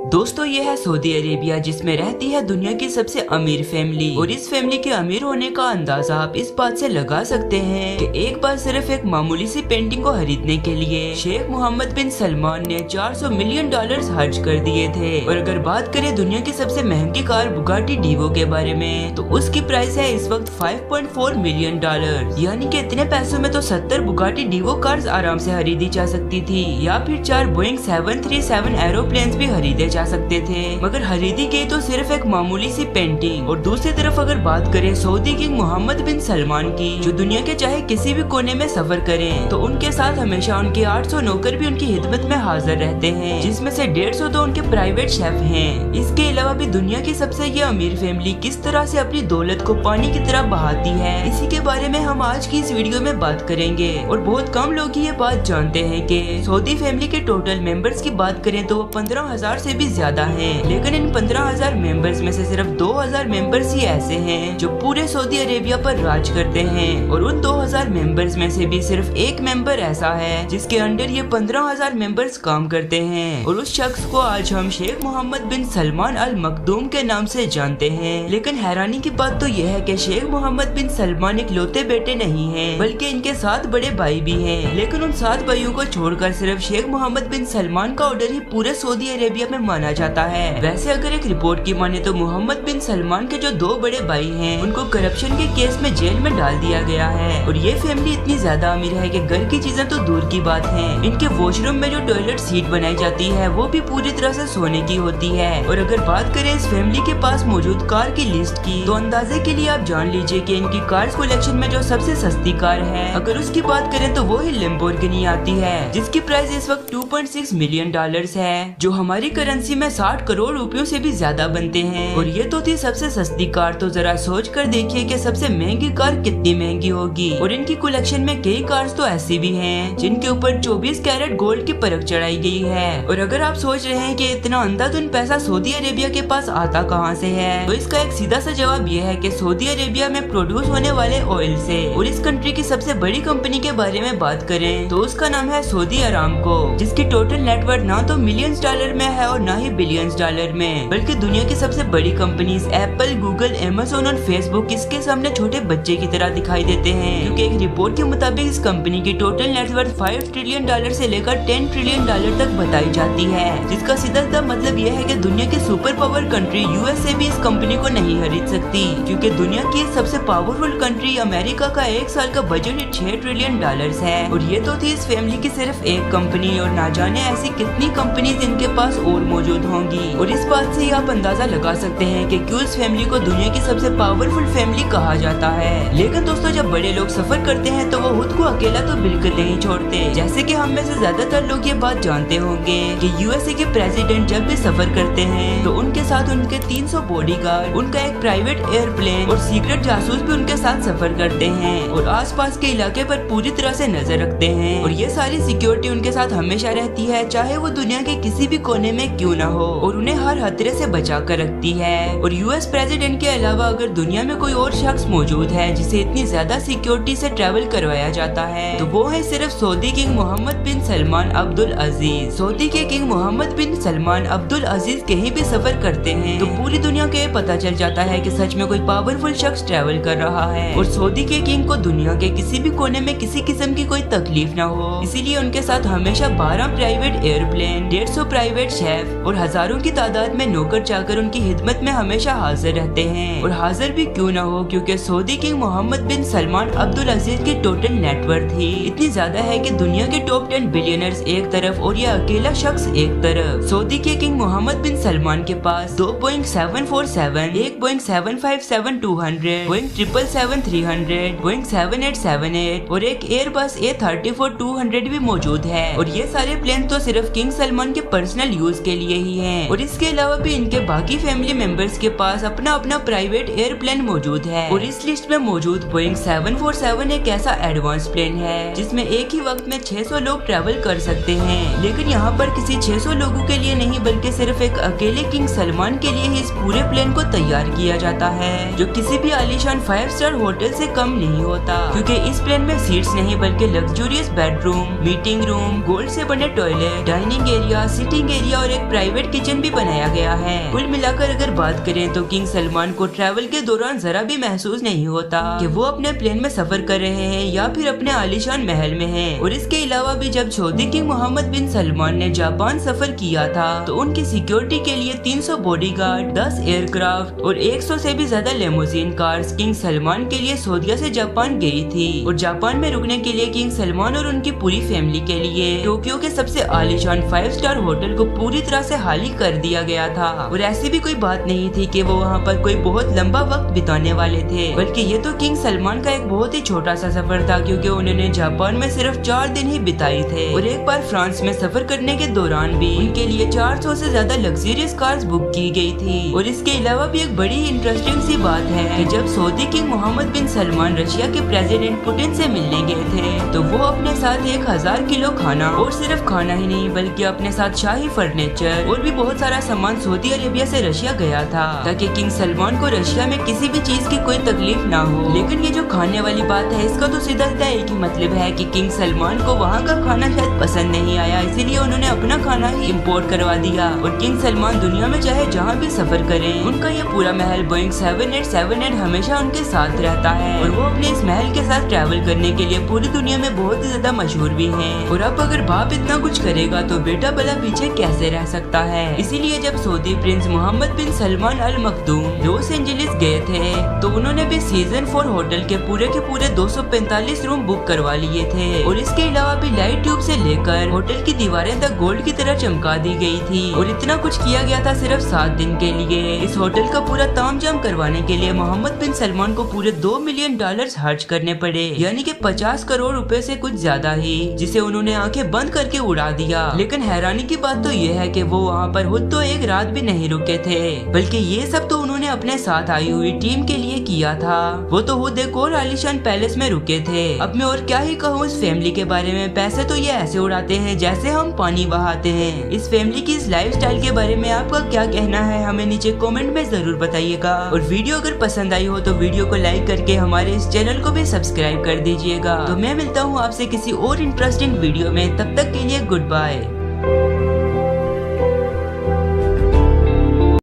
दोस्तों ये है सऊदी अरेबिया, जिसमें रहती है दुनिया की सबसे अमीर फैमिली। और इस फैमिली के अमीर होने का अंदाजा आप इस बात से लगा सकते हैं कि एक बार सिर्फ एक मामूली सी पेंटिंग को खरीदने के लिए शेख मोहम्मद बिन सलमान ने 400 मिलियन डॉलर्स खर्च कर दिए थे। और अगर बात करें दुनिया की सबसे महंगी कार बुगाटी डीवो के बारे में, तो उसकी प्राइस है इस वक्त 5.4 मिलियन डॉलर। यानी कि इतने पैसों में तो 70 बुगाटी डीवो कार्स आराम से खरीदी जा सकती थी, या फिर 4 बोइंग 737 एरोप्लेन्स भी खरीदे जा सकते थे। मगर खरीदी गई तो सिर्फ एक मामूली सी पेंटिंग। और दूसरी तरफ अगर बात करें सऊदी किंग मोहम्मद बिन सलमान की, जो दुनिया के चाहे किसी भी कोने में सफर करें तो उनके साथ हमेशा उनके 800 नौकर भी उनकी खिदमत में हाजिर रहते हैं, जिसमें से 150 तो उनके प्राइवेट शेफ हैं। इसके अलावा भी दुनिया की सबसे ये अमीर फैमिली किस तरह से अपनी दौलत को पानी की तरह बहाती है, इसी के बारे में हम आज की इस वीडियो में बात करेंगे। और बहुत कम लोग ही ये बात जानते हैं कि सऊदी फैमिली के टोटल मेंबर्स की बात करें तो वो 15,000 से भी ज्यादा हैं। लेकिन इन 15,000 मेंबर्स में से सिर्फ 2,000 मेंबर्स ही ऐसे हैं जो पूरे सऊदी अरेबिया पर राज करते हैं। और उन 2,000 मेंबर्स में से भी सिर्फ एक मेंबर ऐसा है जिसके अंडर ये 15,000 मेंबर्स काम करते हैं। और उस शख्स को आज हम शेख मोहम्मद बिन सलमान अल मखदूम के नाम से जानते हैं। लेकिन हैरानी की बात तो यह है कि शेख मोहम्मद बिन सलमान इकलौते बेटे नहीं हैं, बल्कि इनके 7 बड़े भाई भी हैं। लेकिन उन 7 भाइयों को छोड़कर सिर्फ शेख मोहम्मद बिन सलमान का ऑर्डर ही पूरे सऊदी अरेबिया में माना जाता है। वैसे अगर एक रिपोर्ट की माने तो मोहम्मद बिन सलमान के जो 2 बड़े भाई हैं उनको करप्शन के केस में जेल में डाल दिया गया है। और ये फैमिली इतनी ज्यादा अमीर है कि घर की चीजें तो दूर की बात है, इनके वॉशरूम में जो टॉयलेट सीट बनाई जाती है वो भी पूरी तरह से सोने की होती है। और अगर बात करें इस फैमिली के पास मौजूद कार की लिस्ट की, तो अंदाजे के लिए आप जान लीजिए कि इनकी कार्स कलेक्शन में जो सबसे सस्ती कार है, अगर उसकी बात करें तो वो ही लैम्बोर्गिनी आती है, जिसकी प्राइस इस वक्त 2.6 मिलियन डॉलर्स है, जो हमारी करेंसी में 60 करोड़ रुपयों से भी ज्यादा बनते हैं। और ये तो थी सबसे सस्ती कार, तो जरा सोच कर देखिए कि सबसे महंगी कार कितनी महंगी होगी। और इनकी कलेक्शन में कई कार्स तो ऐसी भी हैं जिनके ऊपर 24 कैरेट गोल्ड की परख चढ़ाई गई है। और अगर आप सोच रहे हैं कि इतना अंधाधुंध पैसा सऊदी अरेबिया के पास आता कहां से है, तो इसका एक सीधा सा जवाब यह है कि सऊदी अरेबिया में प्रोड्यूस होने वाले ऑयल से। और इस कंट्री की सबसे बड़ी कंपनी के बारे में बात करें तो उसका नाम है सऊदी अरामको, जिसकी टोटल नेटवर्थ ना तो मिलियंस डॉलर में है और ना ही बिलियंस डॉलर में, बल्कि दुनिया की सबसे बड़ी कंपनीज एप्पल, गूगल, अमेज़न और फेसबुक इसके सामने छोटे बच्चे की तरह दिखाई देते हैं। क्योंकि एक रिपोर्ट के मुताबिक इस कंपनी की टोटल नेटवर्थ 5 ट्रिलियन डॉलर से लेकर 10 ट्रिलियन डॉलर तक बताई जाती है, जिसका सीधा मतलब यह है कि दुनिया की सुपर पावर कंट्री यूएसए भी इस कंपनी को नहीं खरीद सकती, क्योंकि दुनिया की सबसे पावरफुल कंट्री अमेरिका का एक साल का बजट 6 ट्रिलियन डॉलर्स है। और ये तो थी इस फैमिली की सिर्फ एक कंपनी, और ना जाने ऐसी कितनी कंपनीज इनके पास और मौजूद होंगी। और इस बात से आप अंदाजा लगा सकते हैं कि क्यों इस फैमिली को दुनिया की सबसे पावरफुल फैमिली कहा जाता है। लेकिन दोस्तों जब बड़े लोग सफर करते हैं तो वो खुद को अकेला तो बिल्कुल नहीं छोड़ते। जैसे कि हम में से ज्यादातर लोग ये बात जानते होंगे कि यूएसए के प्रेसिडेंट जब भी सफर करते हैं तो उनके साथ उनके 300 बॉडीगार्ड, उनका एक प्राइवेट एयरप्लेन और सीक्रेट जासूस भी उनके साथ सफर करते हैं और आसपास के इलाके पर पूरी तरह से नजर रखते हैं। और ये सारी सिक्योरिटी उनके साथ हमेशा रहती है, चाहे वो दुनिया के किसी भी कोने में क्यों ना हो, और उन्हें हर खतरे से बचा कर रखती है। और यूएस प्रेसिडेंट के अलावा अगर दुनिया में कोई और शख्स मौजूद है जिसे इतनी ज्यादा सिक्योरिटी से ट्रेवल करवाया जाता है, तो वो है सिर्फ सऊदी किंग मोहम्मद बिन सलमान अब्दुल अजीज। सऊदी के किंग मोहम्मद बिन सलमान अब्दुल अजीज कहीं भी सफर करते हैं तो पूरी दुनिया को ये पता चल जाता है कि सच में कोई पावरफुल शख्स ट्रेवल कर रहा है। और सऊदी के किंग को दुनिया के किसी भी कोने में किसी किस्म की कोई तकलीफ ना हो, इसीलिए उनके साथ हमेशा 12 प्राइवेट एयरप्लेन, 150 प्राइवेट शेफ और हजारों की तादाद में नौकर चाकर उनकी खिदमत में हमेशा हाजिर रहते हैं। और हाजिर भी क्यों ना हो, क्योंकि सऊदी किंग मोहम्मद बिन सलमान अब्दुल अजीज की टोटल नेटवर्थ ही इतनी ज्यादा है कि दुनिया के टॉप 10 बिलियनर्स एक तरफ और ये अकेला शख्स एक तरफ। सऊदी के किंग मोहम्मद बिन सलमान के पास 2 बोइंग 747, एक बोइंग 757-200, बोइंग 777-300, बोइंग 7878 और एक एयरबस A340-200 भी मौजूद है। और ये सारे प्लेन तो सिर्फ किंग सलमान के पर्सनल यूज के लिए ही हैं। और इसके अलावा भी इनके बाकी फैमिली मेंबर्स के पास अपना अपना प्राइवेट एयरप्लेन मौजूद है। और इस लिस्ट में मौजूद बोइंग 747 एक ऐसा एडवांस प्लेन है जिसमें एक ही वक्त में 600 लोग ट्रैवल कर सकते हैं। लेकिन यहाँ पर किसी 600 लोगों के लिए नहीं बल्कि सिर्फ एक अकेले किंग सलमान के लिए ही इस पूरे प्लेन को तैयार किया जाता है, जो किसी भी आलीशान 5 स्टार होटल से कम नहीं होता, क्योंकि इस प्लेन में सीट्स नहीं बल्कि luxurious bedroom, meeting room, gold से बने toilet, dining area, sitting area और एक प्राइवेट किचन भी बनाया गया है। कुल मिलाकर अगर बात करें तो किंग सलमान को ट्रैवल के दौरान जरा भी महसूस नहीं होता कि वो अपने प्लेन में सफर कर रहे हैं या फिर अपने आलीशान महल में हैं। और इसके अलावा भी जब सऊदी किंग मोहम्मद बिन सलमान ने जापान सफर किया था तो उनकी सिक्योरिटी के लिए 300 बॉडीगार्ड, 10 एयरक्राफ्ट और 100 से भी ज्यादा लेमोजीन कार्स किंग सलमान के लिए सऊदीया से जापान गई थी। और जापान में रुकने के लिए किंग सलमान और उनकी पूरी फैमिली के लिए टोक्यो के सबसे आलीशान 5 स्टार होटल को पूरी तरह से खाली कर दिया गया था। और ऐसी भी कोई बात नहीं थी कि वो वहाँ पर कोई बहुत लंबा वक्त बिताने वाले थे, बल्कि ये तो किंग सलमान का एक बहुत ही छोटा सा सफर था, क्योंकि उन्होंने जापान में सिर्फ 4 दिन ही बिताए थे। और एक बार फ्रांस में सफर करने के दौरान भी उनके लिए 400 से ज्यादा लग्जरियस कार्स बुक की गई थी। और इसके अलावा भी एक बड़ी इंटरेस्टिंग सी बात है कि जब सऊदी किंग मोहम्मद बिन सलमान रशिया के प्रेसिडेंट पुतिन से मिलने गए थे तो वो अपने साथ 1000 किलो खाना, और सिर्फ खाना ही नहीं बल्कि अपने साथ शाही फर्नीचर और भी बहुत सारा सामान सऊदी अरेबिया से रशिया गया था, ताकि किंग सलमान को रशिया में किसी भी चीज की कोई तकलीफ ना हो। लेकिन ये जो खाने वाली बात है इसका तो सीधा सीधा एक ही मतलब है कि किंग सलमान को वहाँ का खाना शायद पसंद नहीं आया, इसीलिए उन्होंने अपना खाना ही इम्पोर्ट करवा दिया। और किंग सलमान दुनिया में चाहे जहाँ भी सफर करें उनका ये पूरा महल बोइंग 787 हमेशा उनके साथ रहता है, और वो अपने इस महल के साथ ट्रैवल करने के लिए पूरी दुनिया में बहुत ही ज्यादा मशहूर भी है। और अब अगर बाप इतना कुछ करेगा तो बेटा भला पीछे कैसे रह सकता है। इसीलिए जब सऊदी प्रिंस मोहम्मद बिन सलमान अल मखदूम लॉस एंजलिस गए थे तो उन्होंने भी सीजन 4 होटल के पूरे 245 रूम बुक करवा लिए थे। और इसके अलावा भी लाइट ट्यूब से लेकर होटल की दीवारें तक गोल्ड की तरह चमका दी गई थी। और इतना कुछ किया गया था सिर्फ 7 दिन के लिए। इस होटल का पूरा तामझाम करवाने के लिए मोहम्मद बिन सलमान को पूरे $2 मिलियन खर्च करने पड़े, यानी कि 50 करोड़ रुपए से कुछ ज्यादा ही, जिसे उन्होंने आंखें बंद करके उड़ा दिया। लेकिन हैरानी की बात तो ये है कि वो वहाँ पर खुद तो एक रात भी नहीं रुके थे, बल्कि ये सब तो उन्होंने अपने साथ आई हुई टीम के लिए किया था। वो तो खुद एक और आलीशान पैलेस में रुके थे। अब मैं और क्या ही कहूँ इस फैमिली के बारे में, पैसे तो ये ऐसे उड़ाते हैं जैसे हम पानी बहाते हैं। इस फैमिली की इस लाइफस्टाइल के बारे में आपका क्या कहना है हमें नीचे कमेंट में जरूर बताइएगा। और वीडियो अगर पसंद आई हो तो वीडियो को लाइक करके हमारे इस चैनल को भी सब्सक्राइब कर दीजिएगा। तो मैं मिलता हूँ आपसे किसी और इंटरेस्टिंग वीडियो में, तब तक के लिए गुड बाय।